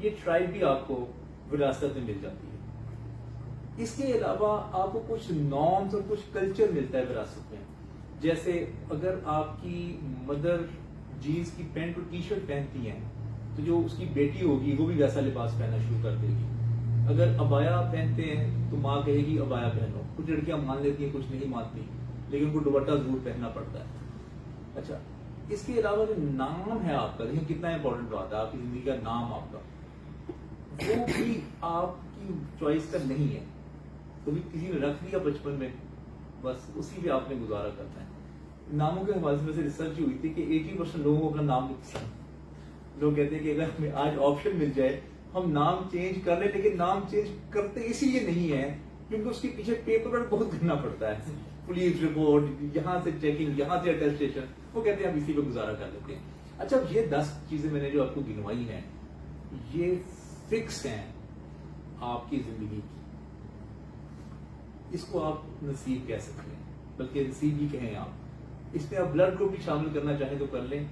یہ ٹرائب بھی آپ کو وراثت میں مل جاتی ہے. اس کے علاوہ آپ کو کچھ نارمز اور کچھ کلچر ملتا ہے وراثت میں. جیسے اگر آپ کی مدر جینس کی پینٹ اور ٹی شرٹ پہنتی ہیں تو جو اس کی بیٹی ہوگی وہ بھی ویسا لباس پہننا شروع کر دے گی. اگر ابایا پہنتے ہیں تو ماں کہے گی ابایا پہنو. کچھ لڑکیاں مان لیتی ہیں, کچھ نہیں مانتی, لیکن ان کو دوپٹہ ضرور پہننا پڑتا ہے. اچھا, اس کے علاوہ جو نام ہے آپ کا, دیکھیں کتنا امپورٹنٹ بات ہے, آپ کی زندگی کا نام آپ کا, وہ بھی آپ کی چوائس کا نہیں ہے. تو بھی کسی نے رکھ لیا بچپن میں, بس اسی پہ آپ نے گزارا کرنا ہے. ناموں کے حوالے سے ریسرچ ہوئی تھی کہ 80% لوگوں کو اپنا نام نہیں پسند. لوگ کہتے ہیں کہ اگر ہمیں آج آپشن مل جائے ہم نام چینج کر لیں, لیکن نام چینج کرتے اسی لیے نہیں ہے کیونکہ اس کے پیچھے پیپر ورک بہت کرنا پڑتا ہے. پولیس رپورٹ, یہاں سے چیکنگ, یہاں سے اٹیسٹیشن, وہ کہتے ہیں ہم اسی پہ گزارا کر لیتے ہیں. اچھا, یہ 10 چیزیں میں نے جو آپ کو گنوائی ہیں یہ فکس ہیں آپ کی زندگی کی. اس کو آپ نصیب کہہ سکتے ہیں, بلکہ نصیب ہی کہیں آپ. اس میں آپ بلڈ گروپ بھی شامل کرنا چاہیں تو کر لیں,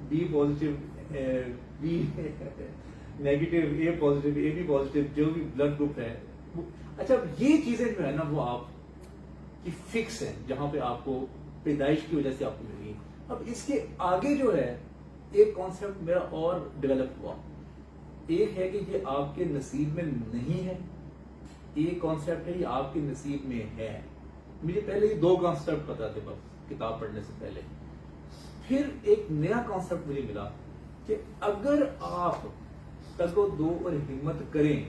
B positive, B negative, A positive, A B positive, جو بھی بلڈ گروپ ہے. اچھا, یہ چیزیں جو ہے نا وہ آپ کی فکس ہیں, جہاں پہ آپ کو پیدائش کی وجہ سے آپ کو ملی. اب اس کے آگے جو ہے ایک کانسیپٹ میرا اور ڈیولپ ہوا. ایک ہے کہ یہ آپ کے نصیب میں نہیں ہے, ایک کانسیپٹ ہے یہ آپ کے نصیب میں ہے. مجھے پہلے یہ 2 کانسیپٹ پتا تھے بس کتاب پڑھنے سے پہلے. پھر ایک نیا کانسیپٹ مجھے ملا کہ اگر آپ تگ و دو اور ہمت کریں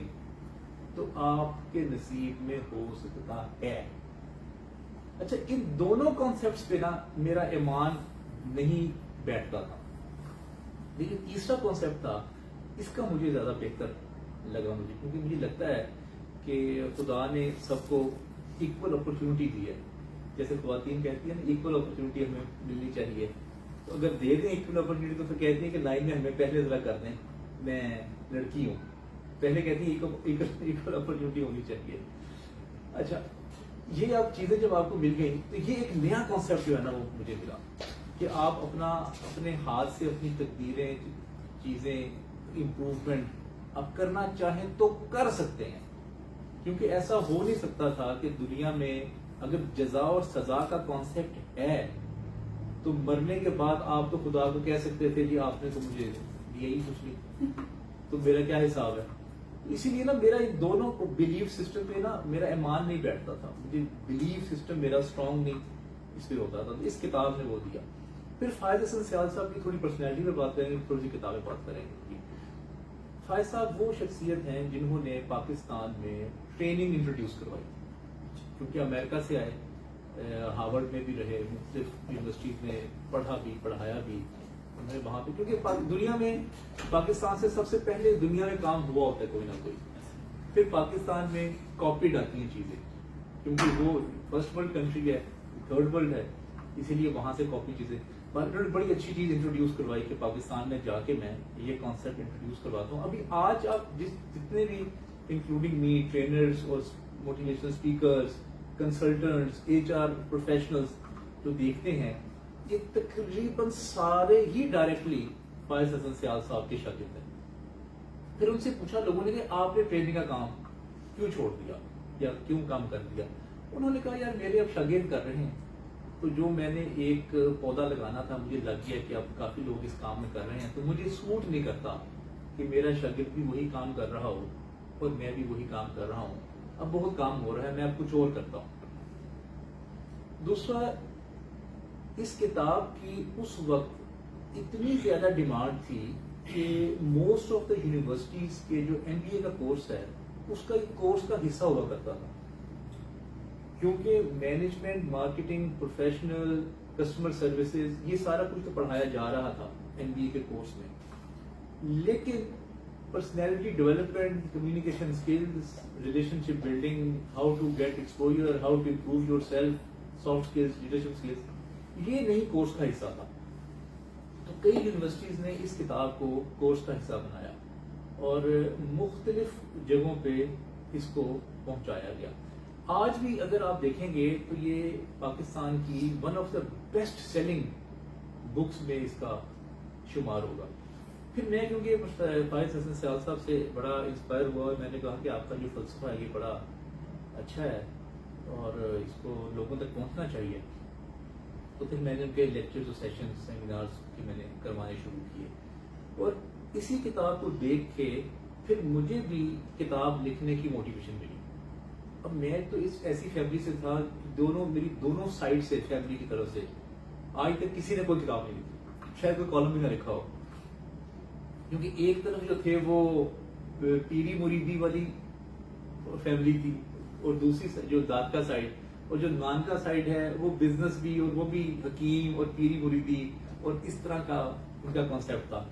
تو آپ کے نصیب میں ہو سکتا ہے. اچھا, ان دونوں کانسیپٹس پہ نا میرا ایمان نہیں بیٹھتا تھا, لیکن تیسرا کانسیپٹ تھا, اس کا مجھے زیادہ بہتر لگا مجھے, کیونکہ مجھے لگتا ہے کہ خدا نے سب کو ایکول اپرچونٹی دی ہے. جیسے خواتین کہتی ہیں نا ایکول اپرچونٹی ہمیں ملنی چاہیے, تو اگر دے دیں ایکول اپرچونٹی تو پھر کہتی ہیں کہ لائن میں ہمیں پہلے ذرا کر دیں, میں لڑکی ہوں, پہلے کہتی ہیں ایکول اپرچونٹی ہونی چاہیے. اچھا, یہ اب چیزیں جب آپ کو مل گئی تو یہ ایک نیا کانسیپٹ جو ہے نا وہ مجھے ملا کہ آپ اپنے ہاتھ سے اپنی تقدیریں, چیزیں, امپروومنٹ آپ کرنا چاہیں تو کر سکتے ہیں. کیونکہ ایسا ہو نہیں سکتا تھا کہ دنیا میں اگر جزا اور سزا کا کانسیپٹ ہے تو مرنے کے بعد آپ تو خدا کو کہہ سکتے تھے کہ آپ نے تو مجھے دیا ہی کچھ نہیں, تو میرا کیا حساب ہے. اسی لیے نا میرا ان دونوں بلیف سسٹم پہ نا میرا ایمان نہیں بیٹھتا تھا, مجھے بلیف سسٹم میرا اسٹرانگ نہیں اس پہ ہوتا تھا. اس کتاب نے وہ دیا. پھر فائز حسن سیال صاحب کی تھوڑی پرسنالٹی پہ بات کریں گے, تھوڑی سی کتابیں بات کریں گے. فائز صاحب وہ شخصیت ہیں جنہوں نے پاکستان میں ٹریننگ انٹروڈیوس کروائی, کیونکہ امریکہ سے آئے, ہارورڈ میں بھی رہے, مختلف یونیورسٹیز میں پڑھا بھی, پڑھایا بھی انہوں نے وہاں پہ, کیونکہ دنیا میں پاکستان سے سب سے پہلے دنیا میں کام ہوا ہوتا ہے کوئی نہ کوئی. پھر پاکستان میں کاپیڈ آتی ہیں چیزیں, کیونکہ وہ فرسٹ ورلڈ کنٹری ہے, تھرڈ ورلڈ ہے, اسی لیے وہاں سے کاپی چیزیں. بڑی اچھی چیز انٹروڈیوس کروائی کہ پاکستان میں جا کے میں یہ کانسیپٹ انٹروڈیوس کرواتا ہوں. ابھی آج آپ جتنے بھی انکلوڈنگ می ٹرینرز اور motivational speakers, consultants, HR professionals جو دیکھتے ہیں یہ تقریباً سارے ہی ڈائریکٹلی فائز حسن سیال صاحب کے شاگرد ہیں. پھر ان سے پوچھا لوگوں نے کہ آپ نے ٹریننگ کا کام کیوں چھوڑ دیا یا کیوں کام کر دیا. انہوں نے کہا یار میرے اب شاگرد کر رہے ہیں, تو جو میں نے ایک پودا لگانا تھا مجھے لگ گیا کہ اب کافی لوگ اس کام میں کر رہے ہیں, تو مجھے سوٹ نہیں کرتا کہ میرا شاگرد بھی وہی کام کر رہا ہو اور میں بھی وہی کام کر رہا ہوں. اب بہت کام ہو رہا ہے, میں اب کچھ اور کرتا ہوں. دوسرا, اس کتاب کی اس وقت اتنی زیادہ ڈیمانڈ تھی کہ موسٹ آف دا یونیورسٹیز کے جو MBA کا کورس ہے اس کا ایک کورس کا حصہ ہوا کرتا تھا, کیونکہ management, marketing, professional, customer services, یہ سارا کچھ تو پڑھایا جا رہا تھا MBA کے کورس میں. لیکن personality development, communication skills, relationship building, how to get exposure, how to improve yourself, soft skills, leadership skills, یہ نہیں کورس کا حصہ تھا. تو کئی یونیورسٹیز نے اس کتاب کو کورس کا حصہ بنایا اور مختلف جگہوں پہ اس کو پہنچایا گیا. آج بھی اگر آپ دیکھیں گے تو یہ پاکستان کی one of the best selling books میں اس کا شمار ہوگا. پھر میں کیونکہ فائز حسن سیال صاحب سے بڑا انسپائر ہوا اور میں نے کہا کہ آپ کا جو فلسفہ ہے یہ بڑا اچھا ہے اور اس کو لوگوں تک پہنچنا چاہیے. تو پھر میں نے ان کے لیکچرز اور سیشنز سیمینارز کی میں نے کروانے شروع کیے اور اسی کتاب کو دیکھ کے پھر مجھے بھی کتاب لکھنے کی موٹیویشن ملی. اب میں تو اس ایسی فیملی سے تھا میری دونوں سائڈ سے فیملی کی طرف سے آج تک کسی نے کوئی کتاب نہیں لکھی, شاید کوئی کالم بھی نہ لکھا ہو, کیونکہ ایک طرف جو تھے وہ پیری مریدی والی فیملی تھی اور دوسری جو داد کا سائڈ اور جو نان کا سائڈ ہے وہ بزنس بھی اور وہ بھی حکیم اور پیری مریدی اور اس طرح کا ان کا کانسیپٹ تھا.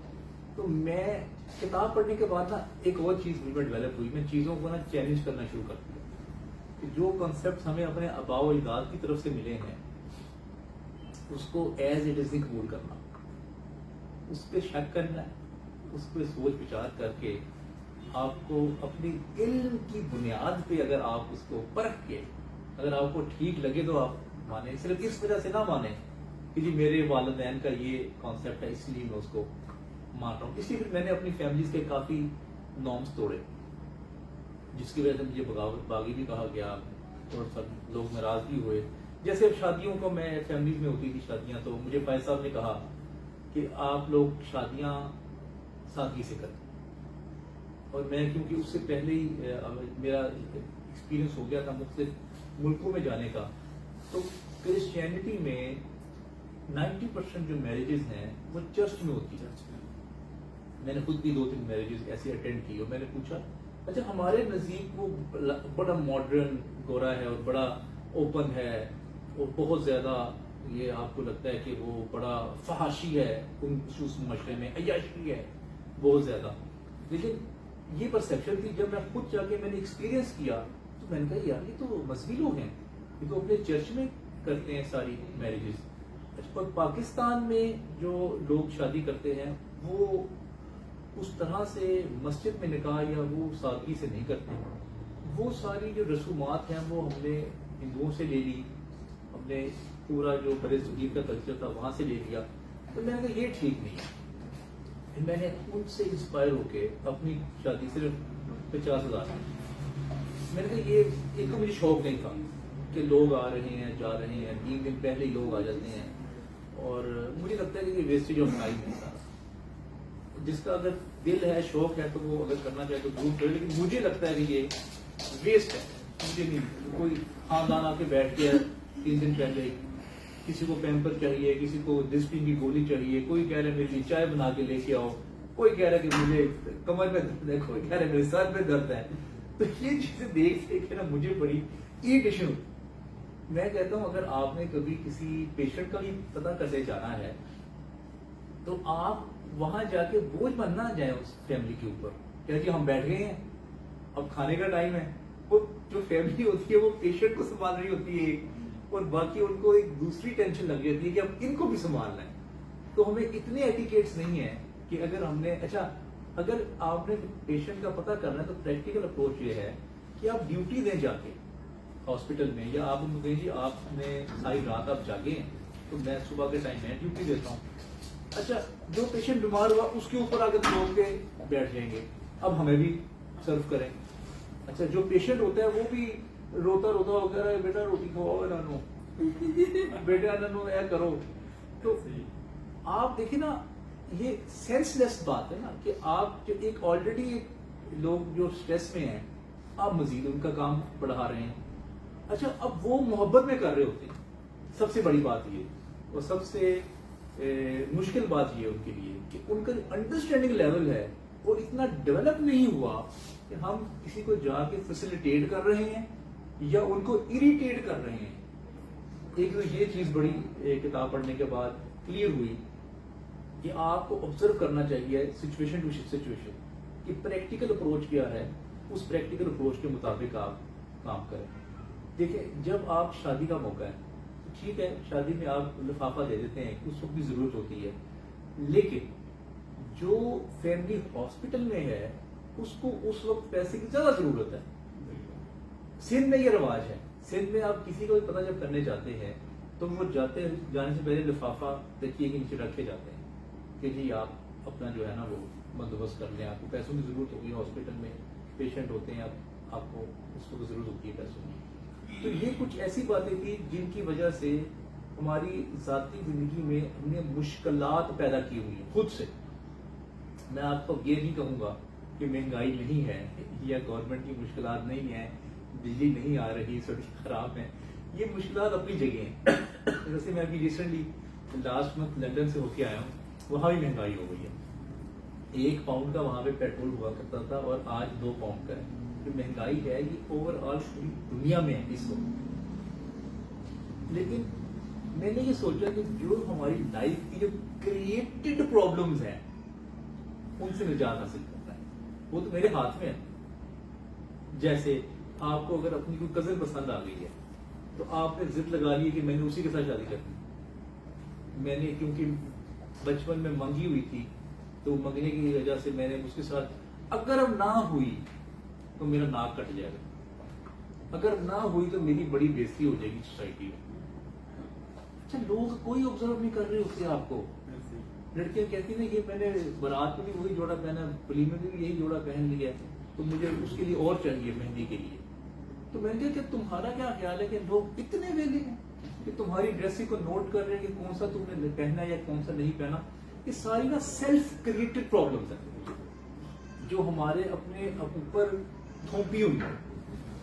تو میں کتاب پڑھنے کے بعد نا ایک اور چیز مجھ میں ڈیولپ ہوئی, میں چیزوں کو نا چیلنج کرنا شروع کر دیا کہ جو کانسیپٹ ہمیں اپنے آباء و اجداد کی طرف سے ملے ہیں اس کو ایز اٹ از نہیں قبول کرنا, اس پہ شک کرنا ہے, اس پہ سوچ وچار کر کے آپ کو اپنی علم کی بنیاد پہ اگر آپ اس کو پرکھ کے اگر آپ کو ٹھیک لگے تو آپ مانیں, صرف اس وجہ سے نہ مانیں کہ جی میرے والدین کا یہ کانسیپٹ ہے اس لیے میں اس کو مان رہا ہوں. اس لیے پھر میں نے اپنی فیملیز کے کافی نارمس توڑے جس کی وجہ سے مجھے بغاوت باغی بھی کہا گیا اور سب لوگ ناراض بھی ہوئے. جیسے اب شادیوں کو میں فیملیز میں ہوتی تھی شادیاں, تو مجھے فائز صاحب نے کہا کہ آپ لوگ شادیاں سادگی سے کریں, اور میں کیونکہ اس سے پہلے ہی میرا ایکسپیرینس ہو گیا تھا مختلف ملکوں میں جانے کا, تو کرسچینٹی میں 90% جو میرجز ہیں وہ چرچ میں ہوتی ہیں. میں نے خود بھی 2-3 میرجز ایسے اٹینڈ کی اور میں نے پوچھا اچھا ہمارے نزدیک وہ بڑا ماڈرن گورا ہے اور بڑا اوپن ہے اور بہت زیادہ یہ آپ کو لگتا ہے کہ وہ بڑا فحاشی ہے اس معاشرے میں, عیاشی ہے بہت زیادہ, لیکن یہ پرسیپشن تھی. جب میں خود جا کے میں نے ایکسپیرینس کیا تو میں نے کہا یار یہ تو مذہبی لوگ ہیں, یہ تو اپنے چرچ میں کرتے ہیں ساری میرجز. اور پاکستان میں جو لوگ شادی کرتے ہیں وہ اس طرح سے مسجد میں نکاح یا وہ سادگی سے نہیں کرتے. وہ ساری جو رسومات ہیں وہ ہم نے ہندوؤں سے لے لی, ہم نے پورا جو برے صغیر کا کلچر تھا وہاں سے لے لیا. تو میں نے کہا یہ ٹھیک نہیں ہے. میں نے ان سے انسپائر ہو کے اپنی شادی صرف 50,000 میں نے کہا یہ ایک تو مجھے شوق نہیں تھا کہ لوگ آ رہے ہیں جا رہے ہیں, 3 دن پہلے ہی لوگ آ جاتے ہیں, اور مجھے لگتا ہے کہ یہ ویسٹیج آف ٹائم نہیں تھا. جس کا اگر دل ہے شوق ہے تو وہ اگر کرنا چاہے تو ضرور کرے, لیکن مجھے لگتا ہے کہ یہ ویسٹ ہے. مجھے نہیں, کوئی خاندان آ کے بیٹھ گیا 3 دن پہلے, کسی کو پیمپر چاہیے, کسی کو ڈسپلن کی گولی چاہیے, کوئی کہہ رہا ہے میرے لیے چائے بنا کے لے کے آؤ, کوئی کہہ رہا ہے کہ مجھے کمر میں درد ہے, کوئی کہہ رہا ہے میرے سر میں درد ہے. تو یہ چیزیں دیکھ کے نا مجھے بڑی اریٹیشن ہوتی. میں کہتا ہوں اگر آپ نے کبھی کسی پیشنٹ کا بھی پتہ کرنے جانا ہے تو آپ وہاں جا کے بوجھ بن نہ جائیں اس فیملی کے اوپر کہ جی ہم بیٹھ گئے ہیں اب کھانے کا ٹائم ہے. وہ جو فیملی ہوتی ہے وہ پیشنٹ کو سنبھال رہی ہوتی ہے اور باقی ان کو ایک دوسری ٹینشن لگ جاتی ہے کہ اب ان کو بھی سنبھالنا ہے. تو ہمیں اتنے ایٹیکیٹس نہیں ہیں کہ اگر ہم نے اگر آپ نے پیشنٹ کا پتہ کرنا ہے تو پریکٹیکل اپروچ یہ ہے کہ آپ ڈیوٹی دیں جا کے ہاسپٹل میں, یا آپ ان کو کہیں جی آپ نے ساری رات آپ جاگے ہیں تو میں صبح کے ٹائم میں ڈیوٹی دیتا ہوں. اچھا جو پیشنٹ بیمار ہوا اس کے اوپر آگے لوگ کے بیٹھ جائیں گے, اب ہمیں بھی سرو کریں. اچھا جو پیشنٹ ہوتا ہے وہ بھی روتا ہو کہہ رہا ہے بیٹا روٹی کھواؤ انہوں بیٹا انہوں اے کرو. تو آپ دیکھیں نا یہ سینس لیس بات ہے نا کہ آپ جو ایک آلریڈی لوگ جو سٹریس میں ہیں آپ مزید ان کا کام بڑھا رہے ہیں. اچھا اب وہ محبت میں کر رہے ہوتے ہیں. سب سے بڑی بات یہ اور سب سے مشکل بات یہ ان کے لیے کہ ان کا انڈرسٹینڈنگ لیول ہے وہ اتنا ڈیولپ نہیں ہوا کہ ہم کسی کو جا کے فیسیلیٹیٹ کر رہے ہیں یا ان کو اریٹیٹ کر رہے ہیں. ایک تو یہ چیز بڑی کتاب پڑھنے کے بعد کلیئر ہوئی کہ آپ کو آبزرو کرنا چاہیے سچویشن ٹو سچویشن کہ پریکٹیکل اپروچ کیا ہے, اس پریکٹیکل اپروچ کے مطابق آپ کام کریں. دیکھیں جب آپ شادی کا موقع ہے تو ٹھیک ہے شادی میں آپ لفافہ دے دیتے ہیں, اس وقت بھی ضرورت ہوتی ہے, لیکن جو فیملی ہاسپٹل میں ہے اس کو اس وقت پیسے کی زیادہ ضرورت ہے. سندھ میں یہ رواج ہے, سندھ میں آپ کسی کو بھی پتہ جب کرنے جاتے ہیں تو وہ جانے سے پہلے لفافہ دیکھیے کہ نیچے رکھے جاتے ہیں کہ جی آپ اپنا جو ہے نا وہ بندوبست کر لیں. آپ کو پیسوں کی ضرورت ہوگی, ہاسپٹل میں پیشنٹ ہوتے ہیں, آپ کو اس کو ضرورت ہوتی ہے پیسوں کی. تو یہ کچھ ایسی باتیں تھی جن کی وجہ سے ہماری ذاتی زندگی میں ہم نے مشکلات پیدا کی ہوئی ہیں خود سے. میں آپ کو یہ نہیں کہوں گا کہ مہنگائی نہیں ہے یا گورنمنٹ کی مشکلات نہیں ہیں, بجلی نہیں آ رہی, سڑکیں خراب ہیں, یہ مشکلات اپنی جگہ ہیں. جیسے میں ابھی ریسنٹلی لاسٹ منتھ لندن سے ہو کے آیا ہوں, وہاں بھی مہنگائی ہو گئی ہے. 1 پاؤنڈ کا وہاں پہ پیٹرول ہوا کرتا تھا اور آج 2 پاؤنڈ کا ہے. جو مہنگائی ہے یہ اوور آل پوری دنیا میں ہے اس وقت. لیکن میں نے یہ سوچا کہ جو ہماری لائف کی جو کریٹڈ پرابلمز ہیں ان سے نجات حاصل کرنا ہے, وہ تو میرے ہاتھ میں ہے. جیسے آپ کو اگر اپنی کوئی کزن پسند آ گئی ہے تو آپ نے ضد لگا لی کہ میں نے اسی کے ساتھ شادی کرنی. میں نے کیونکہ بچپن میں منگی ہوئی تھی تو منگنے کی وجہ سے میں نے اس کے ساتھ, اگر اب نہ ہوئی تو میرا ناک کٹ جائے گا, اگر نہ ہوئی تو میری بڑی بےزتی ہو جائے گی سوسائٹی میں. اچھا, لوگ کوئی آبزرو نہیں کر رہے ہوتے آپ کو. لڑکیاں کہتی ہیں کہ میں نے بارات میں بھی وہی جوڑا پہنا, ولیمے میں بھی یہی جوڑا پہن لیا, تو مجھے اس کے لیے اور چاہیے مہندی کے لیے. تو میں نے کہا کہ تمہارا کیا خیال ہے کہ لوگ اتنے ویلے ہیں کہ تمہاری ڈریسنگ کو نوٹ کر رہے ہیں کہ کون سا تم نے پہنا یا کون سا نہیں پہنا. یہ ساری نا سیلف کریٹڈ پرابلمز ہیں جو ہمارے اپنے اوپر تھوپی ہوئی ہیں.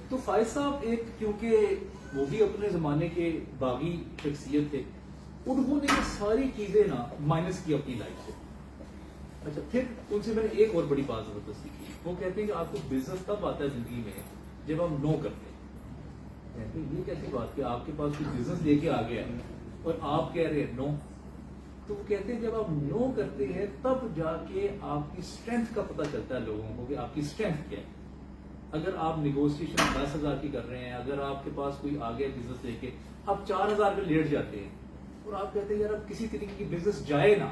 تو فائز صاحب ایک, کیونکہ وہ بھی اپنے زمانے کے باغی شخصیت تھے, انہوں نے یہ ساری چیزیں نا مائنس کی اپنی لائف سے. اچھا, پھر ان سے میں نے ایک اور بڑی بات زبردست سیکھی. وہ کہتے ہیں کہ آپ کو بزنس تب آتا ہے زندگی میں جب ہم نو کرتے ہیں. کہتے ہیں یہ کیسی بات کہ آپ کے پاس کوئی بزنس لے کے آ گیا ہے اور آپ کہہ رہے ہیں نو. تو وہ کہتے ہیں جب آپ نو کرتے ہیں تب جا کے آپ کی اسٹرینتھ کا پتہ چلتا ہے لوگوں کو کہ آپ کی اسٹرینتھ کیا ہے. اگر آپ نیگوسیشن 10,000 کی کر رہے ہیں, اگر آپ کے پاس کوئی آ گیا بزنس لے کے, آپ 4,000 پہ لیٹ جاتے ہیں اور آپ کہتے ہیں یار اب کسی طریقے کی بزنس جائے نا,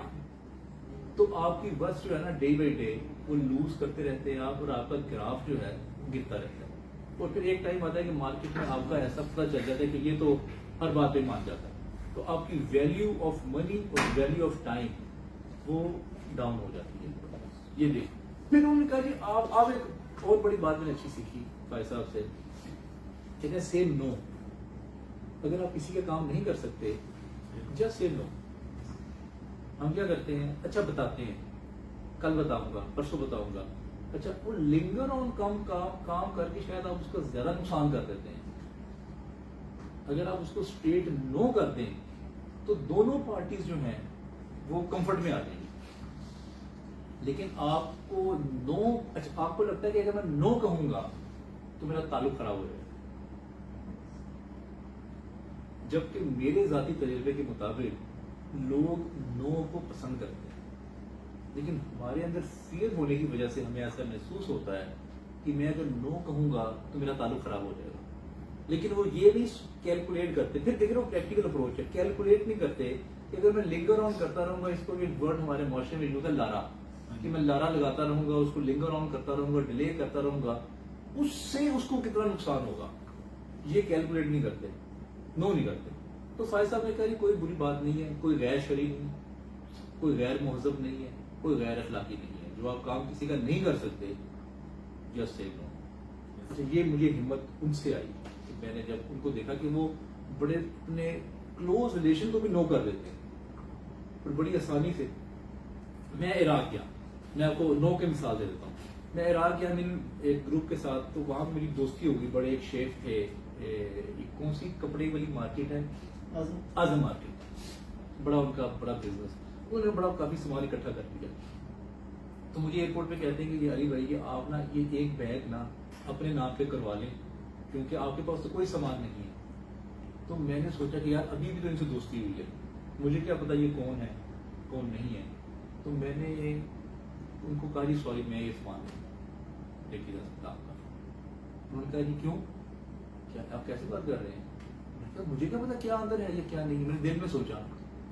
تو آپ کی بس جو ہے نا ڈے بائی ڈے وہ لوز کرتے رہتے ہیں آپ, اور آپ کا گراف جو ہے گرتا رہتا ہے. اور پھر ایک ٹائم آتا ہے کہ مارکیٹ میں آپ کا ایسا پتہ چل جاتا ہے کہ یہ تو ہر بات پہ مان جاتا ہے, تو آپ کی ویلیو آف منی اور ویلیو آف ٹائم وہ ڈاؤن ہو جاتی ہے. یہ دیکھ پھر انہوں نے کہا کہ آپ ایک اور بڑی بات میں نے اچھی سیکھی بھائی صاحب سے, کہتے ہیں سیم نو. اگر آپ کسی کا کام نہیں کر سکتے جسٹ سیم نو. ہم کیا کرتے ہیں, اچھا بتاتے ہیں, کل بتاؤں گا, پرسوں بتاؤں گا. اچھا, وہ لنگر آن کام کر کے شاید آپ اس کا زیادہ نقصان کر دیتے ہیں. اگر آپ اس کو اسٹریٹ نو کر دیں تو دونوں پارٹیز جو ہیں وہ کمفرٹ میں آ جائیں گی. لیکن آپ کو نو, اچھا آپ کو لگتا ہے کہ اگر میں نو کہوں گا تو میرا تعلق خراب ہو جائے گا, جبکہ میرے ذاتی تجربے کے مطابق لوگ نو کو پسند کرتے ہیں. لیکن ہمارے اندر فیئر ہونے کی وجہ سے ہمیں ایسا محسوس ہوتا ہے کہ میں اگر نو کہوں گا تو میرا تعلق خراب ہو جائے گا. لیکن وہ یہ نہیں کیلکولیٹ کرتے. پھر دیکھ رہے ہو پریکٹیکل اپروچ ہے, کیلکولیٹ نہیں کرتے کہ اگر میں لنگر آن کرتا رہوں گا, اس کو ایک ورڈ ہمارے معاشرے میں یوز ہے لارا, کہ میں لارا لگاتا رہوں گا, اس کو لنگر آن کرتا رہوں گا, ڈیلے کرتا رہوں گا, اس سے اس کو کتنا نقصان ہوگا. یہ کیلکولیٹ نہیں کرتے, نو نہیں کرتے. تو فائز صاحب نے کہا یہ کوئی بری بات نہیں ہے, کوئی غیر شرعی نہیں, کوئی غیر مہذب نہیں ہے, کوئی غیر اخلاقی نہیں ہے. جو آپ کام کسی کا نہیں کر سکتے جسٹ سے نو. اچھا, یہ مجھے ہمت ان سے آئی کہ میں نے جب ان کو دیکھا کہ وہ بڑے اپنے کلوز ریلیشن کو بھی نو کر دیتے ہیں اور بڑی آسانی سے. میں عراق گیا, میں آپ کو نو کی مثال دے دیتا ہوں. میں عراق گیا ایک گروپ کے ساتھ, تو وہاں میری دوستی ہو گئی. بڑے ایک شیف تھے, کون سی کپڑے والی مارکیٹ ہے, اعظم مارکیٹ, بڑا ان کا بڑا بزنس. انہوں نے بڑا کافی سامان اکٹھا کر دیا. تو مجھے ایئرپورٹ پہ کہتے ہیں کہ علی بھائی یہ آپ نا یہ ایک بیگ نا اپنے نام پہ کروا لیں, کیونکہ آپ کے پاس تو کوئی سامان نہیں ہے. تو میں نے سوچا کہ یار ابھی بھی تو ان سے دوستی ہوئی ہے, مجھے کیا پتا یہ کون ہے کون نہیں ہے. تو میں نے ان کو کہا جی سوری میں یہ سامان لے کے جا سکتا آپ کا. انہوں نے کہا جی کیوں, کیا آپ کیسے بات کر رہے ہیں. مجھے کیا پتا کیا اندر ہے یا کیا نہیں. میں نے دل میں سوچا,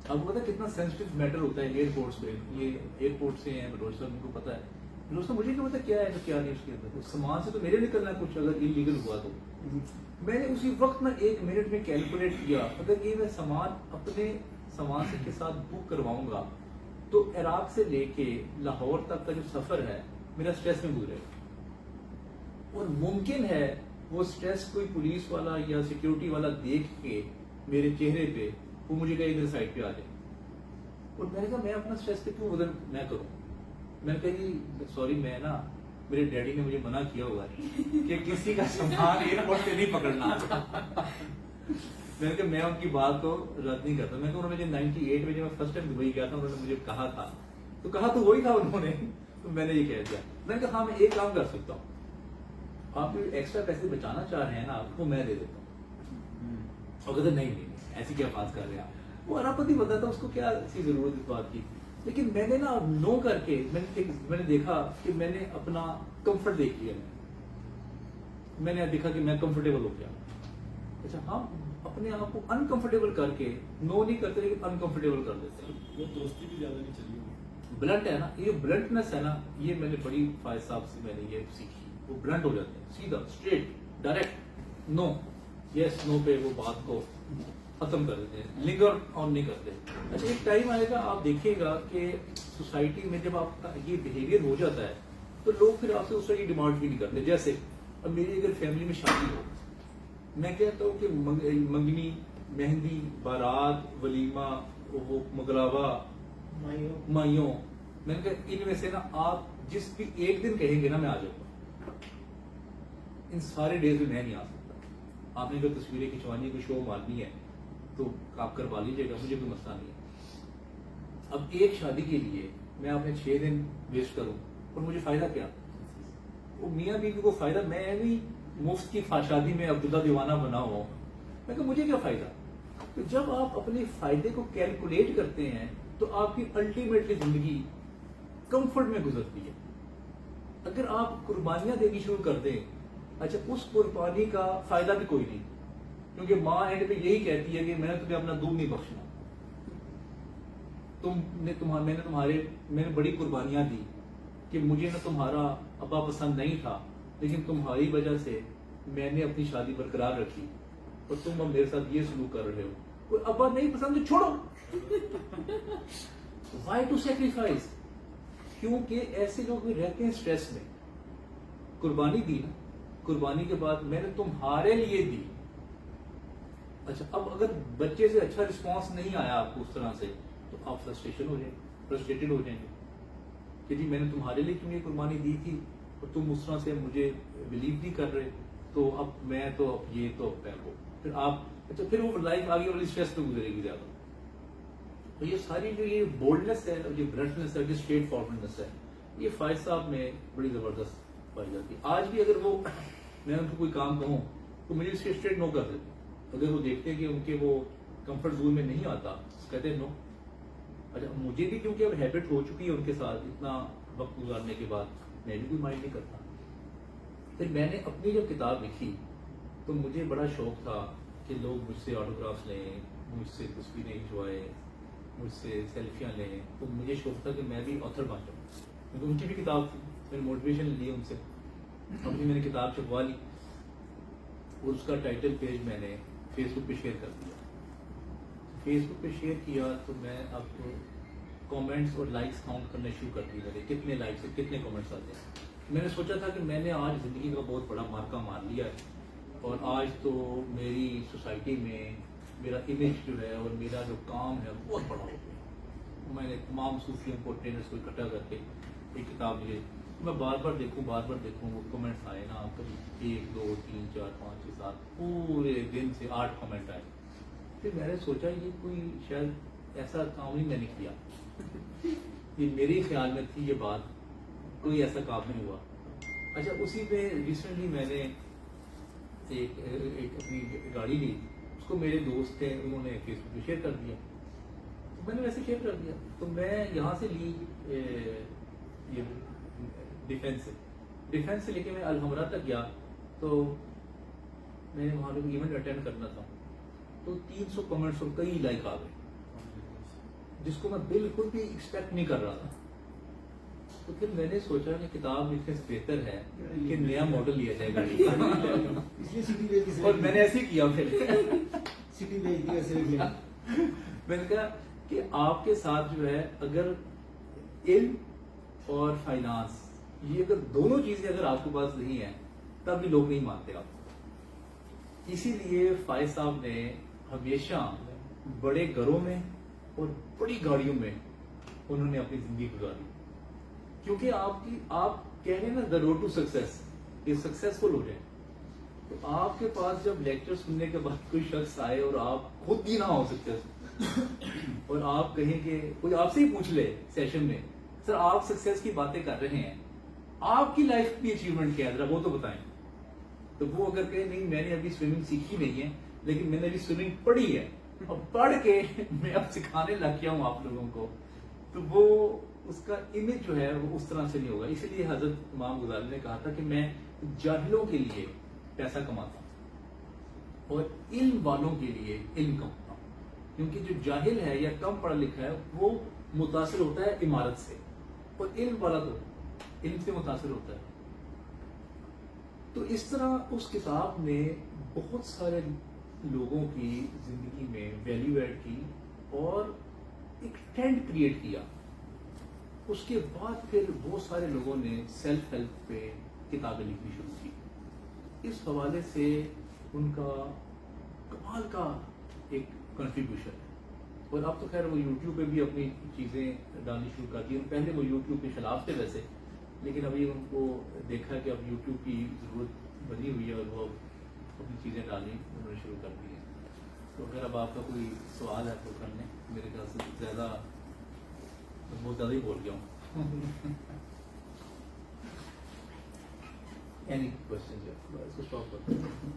آپ کو پتا کتنا سینسٹیو میٹر ہوتا ہے ایئرپورٹس پہ. یہ ایئرپورٹ سے ہیں بلوچ صاحب, ان کو پتا ہے. بلوچ صاحب مجھے کیا پتا کیا ہے تو کیا نہیں اس کے اندر. سامان سے تو میرے نکلنا ہے کچھ, اگر انلیگل ہوا تو. میں نے اسی وقت نا 1 منٹ میں کیلکولیٹ کیا, اگر یہ میں سامان اپنے سامان کے ساتھ بک کرواؤں گا تو عراق سے لے کے لاہور تک کا جو سفر ہے میرا سٹریس میں گزرے گا، اور ممکن ہے وہ سٹریس کوئی پولیس والا یا سیکیورٹی والا دیکھ کے میرے چہرے پہ وہ مجھے کہے ادھر سائڈ پہ آ جائے، اور میں نے کہا میں اپنا سٹریس پہ کیوں ادھر میں کروں. میں نے کہا جی سوری، میں نا میرے ڈیڈی نے مجھے منع کیا ہوا ہے کہ کسی کا سامان ایئرپورٹ پہ نہیں پکڑنا. میں نے کہا میں ان کی بات کو رد نہیں کرتا. میں نے کہا انہوں نے 98 میں جب میں فرسٹ ٹائم دبئی گیا تھا انہوں نے مجھے کہا تھا، تو کہا تو وہی تھا انہوں نے، تو میں نے یہ کہہ دیا. میں نے کہا ہاں میں ایک کام کر سکتا ہوں، آپ جو ایکسٹرا پیسے بچانا چاہ رہے ہیں نا آپ کو میں دے دیتا ہوں. اور کہتے نہیں ایسی کیا بات کر رہے ہیں آپ، وہ عرب پتی بتا تھا اس کو کیا ایسی ضرورت اس بات کی. لیکن میں نے نا نو کر کے میں نے دیکھا کہ میں نے اپنا کمفرٹ دیکھ لیا، میں نے دیکھا کہ میں کمفرٹیبل ہو گیا. اچھا ہم اپنے آپ کو انکمفرٹیبل کر کے نو نہیں کرتے لیکن انکمفرٹیبل کر دیتے ہیں. وہ دوستی بھی زیادہ نہیں چلی. بلنٹ ہے نا، یہ بلنٹنس ہے نا، یہ میں نے بڑی فائز صاحب سے میں نے یہ سیکھی. وہ بلنٹ ہو جاتے ہیں، سیدھا اسٹریٹ ڈائریکٹ نو یس نو پہ وہ بات کو ختم کر دیتے ہیں، لنگر آن نہیں کرتے. اچھا ایک ٹائم آئے گا آپ دیکھیے گا کہ سوسائٹی میں جب آپ کا یہ بہیویئر ہو جاتا ہے تو لوگ پھر آپ سے اس طرح کی ڈیمانڈ بھی نہیں کرتے. جیسے اب میری اگر فیملی میں شادی ہو، میں کہتا ہوں کہ منگنی، مہندی، بارات، ولیمہ، وہ مغلاوا، مائیوں، میں نے کہا ان میں سے نا آپ جس بھی ایک دن کہیں گے نا میں آ جاؤں گا. ان سارے ڈیز میں میں نہیں آ سکتا. آپ نے اگر تصویریں کھنچوانی ہے، کوئی شو مارنی ہے تو آپ کروا لیجیے گا، مجھے کوئی مسئلہ نہیں ہے. اب ایک شادی کے لیے میں اپنے 6 دن ویسٹ کروں اور مجھے فائدہ کیا؟ وہ میاں بیوی کو فائدہ، میں بھی مفت کی شادی میں عبداللہ دیوانہ بنا ہوں. میں کہ مجھے کیا فائدہ؟ تو جب آپ اپنے فائدے کو کیلکولیٹ کرتے ہیں تو آپ کی الٹیمیٹلی زندگی کمفرٹ میں گزرتی ہے. اگر آپ قربانیاں دینی شروع کر دیں، اچھا اس قربانی کا فائدہ بھی کوئی نہیں، کیونکہ ماں اینڈ پہ یہی کہتی ہے کہ میں نے تمہیں اپنا دودھ نہیں بخشنا، میں نے بڑی قربانیاں دی کہ مجھے نہ تمہارا ابا پسند نہیں تھا لیکن تمہاری وجہ سے میں نے اپنی شادی برقرار رکھی، اور تم اب میرے ساتھ یہ سلوک کر رہے ہو. کوئی ابا نہیں پسند تو چھوڑو. Why to sacrifice? کیونکہ ایسے لوگ بھی رہتے ہیں سٹریس میں. قربانی دی نا، قربانی کے بعد میں نے تمہارے لیے دی. اچھا اب اگر بچے سے اچھا رسپانس نہیں آیا آپ کو اس طرح سے تو آپ فرسٹریٹڈ ہو جائیں گے کہ جی میں نے تمہارے لیے کیوں یہ قربانی دی تھی اور تم اس طرح سے مجھے بلیو نہیں کر رہے، تو اب میں تو اب یہ تو پھر آپ اچھا پھر وہ لائف آگے والی اسٹریس پہ گزرے گی زیادہ. تو یہ ساری جو یہ بولڈنس ہے اور یہ برنٹنس ہے، یہ اسٹریٹ فارورڈنس ہے، یہ فائز صاحب میں بڑی زبردست پائی جاتی ہے. آج بھی اگر وہ میں ان کو کوئی کام کہوں تو مجھے اس کے اسٹریٹ نو کر دیتے. اگر وہ دیکھتے ہیں کہ ان کے وہ کمفرٹ زون میں نہیں آتا کہتے ہیں نو. اچھا مجھے بھی کیونکہ اب ہیبٹ ہو چکی ہے ان کے ساتھ اتنا وقت گزارنے کے بعد میں بھی کوئی مائنڈ نہیں کرتا. پھر میں نے اپنی جب کتاب لکھی تو مجھے بڑا شوق تھا کہ لوگ مجھ سے آٹوگرافس لیں، مجھ سے تصویریں کھنچوائیں، مجھ سے سیلفیاں لیں. تو مجھے شوق تھا کہ میں بھی آتھر بن جاؤں، کیونکہ ان کی بھی کتاب تھی. میں نے موٹیویشن لی ان سے، اپنی میں نے کتاب چھپوا لی اور اس کا ٹائٹل پیج میں نے فیس بک پہ شیئر کر دیا. فیس بک پہ شیئر کیا تو میں اب کامنٹس اور لائکس کاؤنٹ کرنے شروع کر دی. میرے کتنے لائکس ہیں، کتنے کامنٹس آتے ہیں. میں نے سوچا تھا کہ میں نے آج زندگی کا بہت بڑا مارکا مار لیا ہے، اور آج تو میری سوسائٹی میں میرا امیج جو ہے اور میرا جو کام ہے بہت بڑا ہو گیا. میں نے تمام صوفیوں کو ٹرینرس کو اکٹھا کر کے ایک کتاب لی. میں بار بار دیکھوں وہ کمنٹس آئے نا، کبھی 1 2 3 4 5 6 7 پورے دن سے 8 کمنٹ آئے. پھر میں نے سوچا یہ کوئی شاید ایسا کام ہی میں نے کیا، یہ میرے خیال میں تھی یہ بات، کوئی ایسا کام نہیں ہوا. اچھا اسی پہ ریسنٹلی میں نے ایک اپنی گاڑی لی، اس کو میرے دوست تھے انہوں نے فیس بک پہ شیئر کر دیا، تو میں نے ویسے شیئر کر دیا. تو میں یہاں سے لی یہ ڈیفینس سے لے کے میں الحمرہ تک گیا. تو میں نے وہاں پہ ایونٹ اٹینڈ کرنا تھا، تو 300 کمنٹس اور کئی لائک آ گئے جس کو میں بالکل بھی ایکسپیکٹ نہیں کر رہا تھا. تو پھر میں نے سوچا کہ کتاب لکھنے سے بہتر ہے کہ نیا ماڈل لیا جائے گا، اور میں نے ایسے ہی کیا. پھر میں نے کہا کہ آپ کے ساتھ جو ہے اگر علم اور فائنانس، یہ اگر دونوں چیزیں اگر آپ کے پاس نہیں ہیں تب بھی لوگ نہیں مانتے آپ کو. اسی لیے فائز صاحب نے ہمیشہ بڑے گھروں میں اور بڑی گاڑیوں میں انہوں نے اپنی زندگی گزاری، کیونکہ آپ کہہ رہے ہیں نا دا روڈ ٹو سکسیس، یہ سکسیسفل ہو جائے. تو آپ کے پاس جب لیکچر سننے کے بعد کوئی شخص آئے اور آپ خود بھی نہ ہو سکتے اور آپ کہیں کہ کوئی آپ سے ہی پوچھ لے سیشن میں سر آپ سکسیس کی باتیں کر رہے ہیں، آپ کی لائف کی اچیومنٹ کیا ہے ذرا وہ تو بتائیں. تو وہ اگر کہیں نہیں میں نے ابھی سوئمنگ سیکھی نہیں ہے لیکن میں نے ابھی سوئمنگ پڑھی ہے اور پڑھ کے میں اب سکھانے لگ گیا ہوں آپ لوگوں کو، تو وہ اس کا امیج جو ہے وہ اس طرح سے نہیں ہوگا. اسی لیے حضرت امام غزالی نے کہا تھا کہ میں جاہلوں کے لیے پیسہ کماتا ہوں اور علم والوں کے لیے علم کماتا ہوں، کیونکہ جو جاہل ہے یا کم پڑھا لکھا ہے وہ متاثر ہوتا ہے عمارت سے، اور علم والا تو علم سے متاثر ہوتا ہے. تو اس طرح اس کتاب نے بہت سارے لوگوں کی زندگی میں ویلیو ایڈ کی اور ایک ٹرینڈ کریٹ کیا. اس کے بعد پھر بہت سارے لوگوں نے سیلف ہیلپ پہ کتابیں لکھنی شروع کی. اس حوالے سے ان کا کمال کا ایک کنٹریبیوشن ہے. اور اب تو خیر وہ یوٹیوب پہ بھی اپنی چیزیں ڈالنی شروع کر دی. پہلے وہ یوٹیوب کے خلاف تھے ویسے، لیکن ابھی ان کو دیکھا کہ اب یوٹیوب کی ضرورت بنی ہوئی ہے اور وہ اپنی چیزیں ڈالنی انہوں نے شروع کر دی ہیں. تو اگر اب آپ کا کوئی سوال ہے تو کر لیں. میرے خیال سے زیادہ بہت زیادہ ہی بول گیا ہوں. اینی کوشچن اس کو اسٹاپ کرتے ہیں.